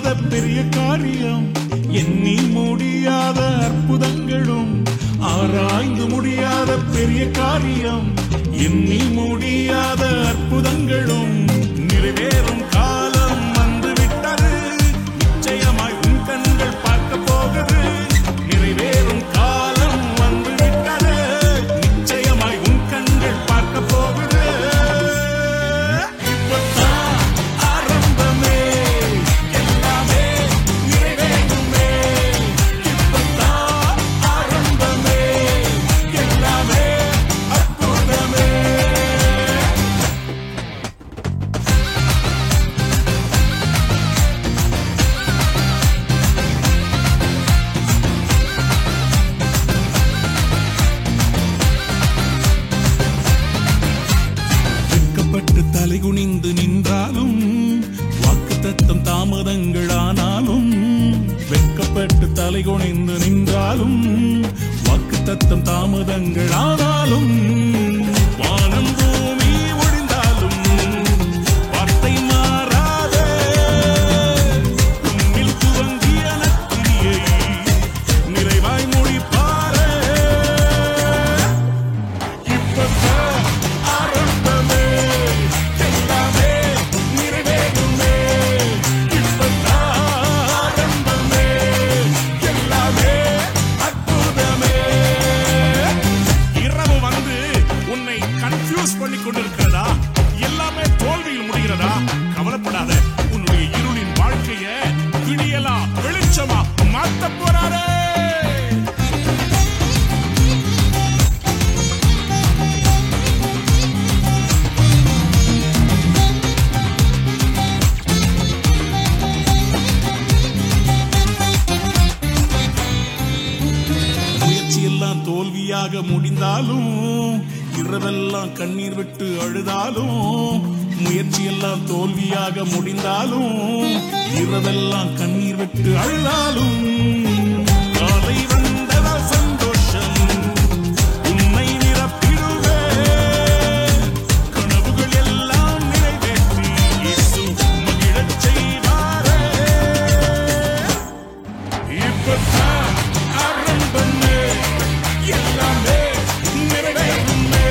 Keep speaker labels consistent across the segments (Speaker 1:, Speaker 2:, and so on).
Speaker 1: முடியாத பெரிய காரியம், எண்ணி முடியாத அற்புதங்களும், ஆராய்ந்து முடியாத பெரிய காரியம், எண்ணி முடியாத அற்புதங்களும் நிறைவேறும் காலம் வந்துவிட்டது. நிச்சயமாய் உன் கண்கள் பார்க்க போகுது. நிறைவேறும் காலம் வந்துவிட்டது. நிச்சயமாய் உன் கண்கள் பார்க்க போகுது. தலைகுனிந்து நின்றாலும் வாக்குத்தத்தம் தாமதங்களானாலும், வெட்கப்பட்டு தலைகுனிந்து நின்றாலும் வாக்குத்தத்தம் தாமதங்களானாலும், வானம் பூமி ஒழிந்தாலும் வார்த்தை மாறாதே. உன்னில் துவங்கிய நற்கிரியை நிறைவாய் முடிப்பாரே. இப்பதான் ஆரம்பமே, கொண்டிருக்கிறதா? எல்லாமே தோல்வியில் முடிகிறதா? கவலைப்படாத. உன்னுடைய இருளின் வாழ்க்கைய விடியலா வெளிச்சமா மாத்த போறாரே. முயற்சி எல்லாம் தோல்வியாக முடிந்தாலும், இரவெல்லாம் கண்ணீர் விட்டு அழுதாலும், முயற்சி எல்லாம் தோல்வியாக முடிந்தாலும், இரவெல்லாம் கண்ணீர் விட்டு அழுதாலும், காலை வந்ததால் சந்தோஷம் உன்னை நிரப்பிடுவே. கனவுகள் எல்லாம் நிறைவேற்றி இயேசு மகிழச் செய்வாரே. இப்பதான் ஆரம்பமே, எல்லாமே நிறைவேறுமே.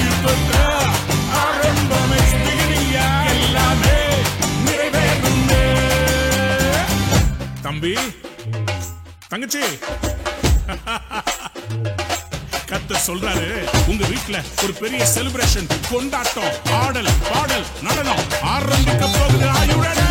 Speaker 1: இப்பதான் ஆரம்பமே, எல்லாமே நிறைவேறுமே. தம்பி, தங்கச்சி, கர்த்தர் சொல்றாரு, உங்க வீட்டுல ஒரு பெரிய செலிப்ரேஷன், கொண்டாட்டம், ஆடல் பாடல் நடனம் ஆரம்பிக்க போகுது. ஆயுடனே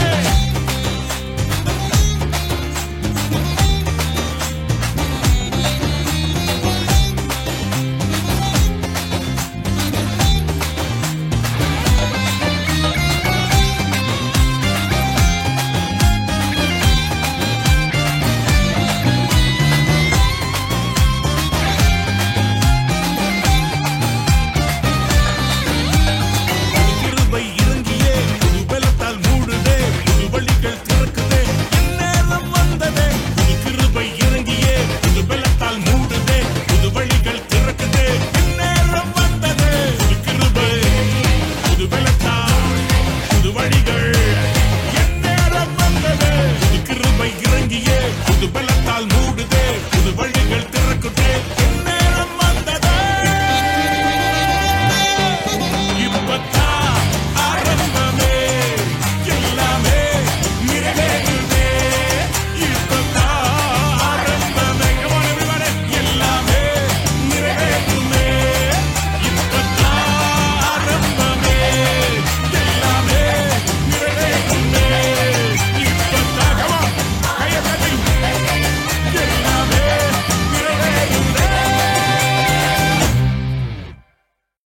Speaker 1: புது பலத்தால்